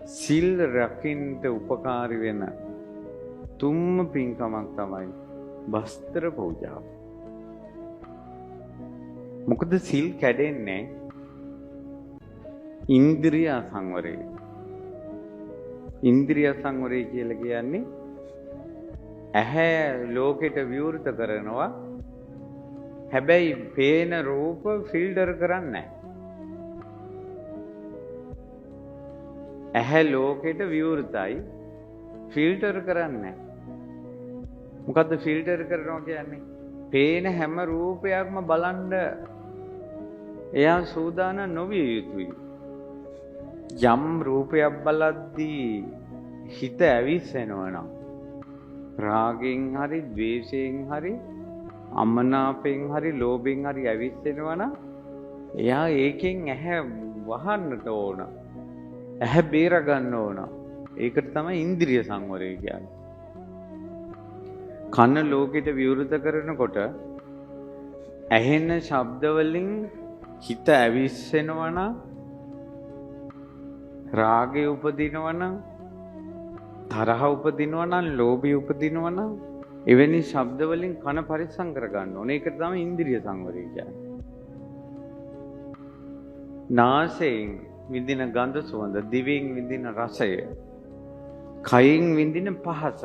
සිල් රකින්න උපකාරී වෙන තුම්ම පින්කමක් තමයි වස්ත්‍ර පූජාව. මොකද සිල් කැඩෙන්නේ ඉන්ද්‍රිය සංවරය. ඉන්ද්‍රිය සංවරය කියලා කියන්නේ ඇහැ ලෝකෙට විවෘත කරනවා. හැබැයි පේන රූප ෆිල්ටර් කරන්නේ නැහැ. ඇහැ ලෝකෙට විවෘතයි ෆිල්ටර් කරන්නේ නැහැ. මොකද්ද ෆිල්ටර් කරනවා කියන්නේ? පේන හැම රූපයක්ම බලන්න එයා සූදානම් නොවිය යුතුයි. යම් රූපයක් බලද්දී හිත ඇවිස්සෙනවා නම් රාගෙන් හරි ද්වේෂයෙන් හරි අමනාපෙන් හරි ලෝභයෙන් හරි ඇවිස්සෙනවා නම් එයා ඒකෙන් ඇහැ වහන්නට ඕන. ඇහැ බේර ගන්න ඕන. ඒකට තමයි ඉන්ද්‍රිය සංවරය කියන්නේ. කන ලෝකෙට විවෘත කරනකොට ඇහෙන ශබ්ද වලින් හිත ඇවිස්සෙනවා නම් රාගය උපදිනවා නම් තරහ උපදිනවා නම් ලෝභය උපදිනවා නම් එවැනි ශබ්ද වලින් කන පරිස්සම් කර ගන්න ඕනේ. ඒකට තමයි ඉන්ද්‍රිය සංවරය කියන්නේ. නාසයෙන් විඳින ගඳ සුවඳ, දිවෙන් විඳින රසය, කයින් විඳින පහස.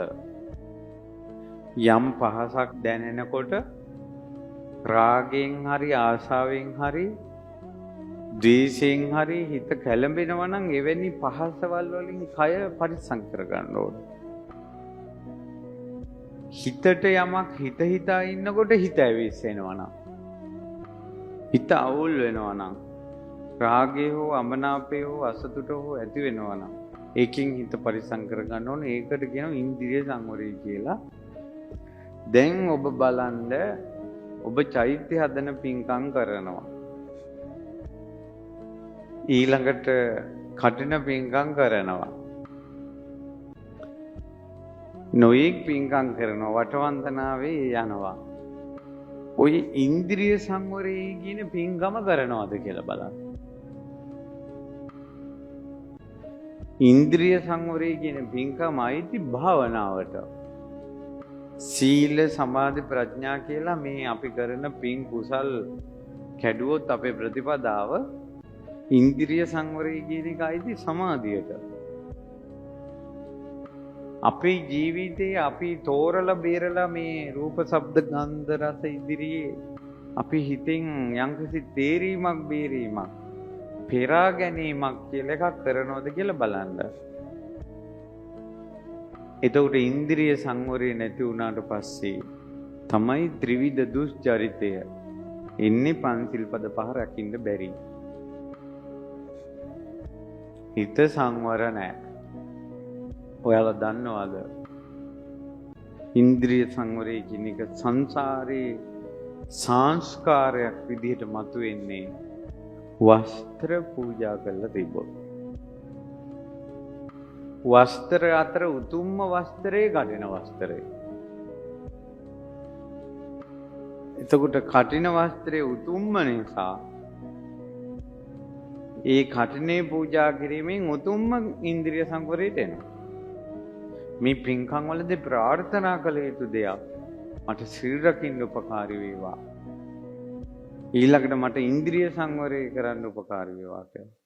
යම් පහසක් දැනෙනකොට රාගයෙන් හරි ආශාවෙන් හරි ද්වේෂයෙන් හරි හිත කැළඹෙනවා නම් එවැනි පහසවල් වලින් කය පරිස්සම් කර ගන්න ඕනේ. හිතට යමක් හිතා ඉන්නකොට හිත ඇවිස්සෙනවා නම් හිත අවුල් වෙනවා නම් රාගය හෝ අමනාපය හෝ අසතුට හෝ ඇති වෙනවා නම් ඒකෙන් හිත පරිස්සම් කර ගන්න ඕනේ. ඒකට කියනවා ඉන්ද්‍රිය සංවරය කියලා. දැන් ඔබ බලන්න ඔබ චෛත්‍ය හදන පින්කම් කරනවා. ඊළඟට කටින පින්කම් කරනවා. නොයෙක් පින්කම් කරනවා. වටවන්දනාවේ යනවා. ඔය ඉන්ද්‍රිය සංවරය කියන පින්කම කරනවද කියලා බලන්න. ඉන්ද්‍රිය සංවරය කියන පින්කම අයිති භාවනාවට. සීල සමාධි ප්‍රඥා කියලා මේ අපි කරන පින් කුසල් කැඩුවොත් අපේ ප්‍රතිපදාව ඉන්ද්‍රිය සංවරය කියන එක අයිති සමාධියට. අපේ ජීවිතේ අපි තෝරලා බේරලා මේ රූප ශබ්ද ගන්ධ රස ඉදිරියේ අපි හිතෙන් යම්කිසි තේරීමක් බේරීමක් පෙරා ගැනීමක් කියලා එකක් කරනවද කියලා බලන්න. එතකොට ඉන්ද්‍රිය සංවරය නැති වුණාට පස්සේ තමයි ත්‍රිවිධ දුස්චරිතය එන්නේ. පංචිල් පද පහ රකින්න බැරි. හිත සංවර නැහැ. ඔයාලා දන්නවද? ඉන්ද්‍රිය සංවරය කියන එක සංසාරේ සංස්කාරයක් විදිහට මතුවෙන්නේ වස්ත්‍ර පූජා කරලා තිබ්බොත්. වස්ත්‍ර අතර උතුම්ම වස්ත්‍රය කටින වස්ත්‍රය. එතකොට කටින වස්ත්‍රයේ උතුම්ම නිසා ඒ කටිනේ පූජා කිරීමෙන් උතුම්ම ඉන්ද්‍රිය සංවරයට එනවා. මේ පින්කම් වලදී ප්‍රාර්ථනා කළ යුතු දෙයක් මට සිල් රකින්න උපකාරී වේවා. ඊළඟට මට ඉන්ද්‍රිය සංවරය කරන්න උපකාරී වේවා කියලා.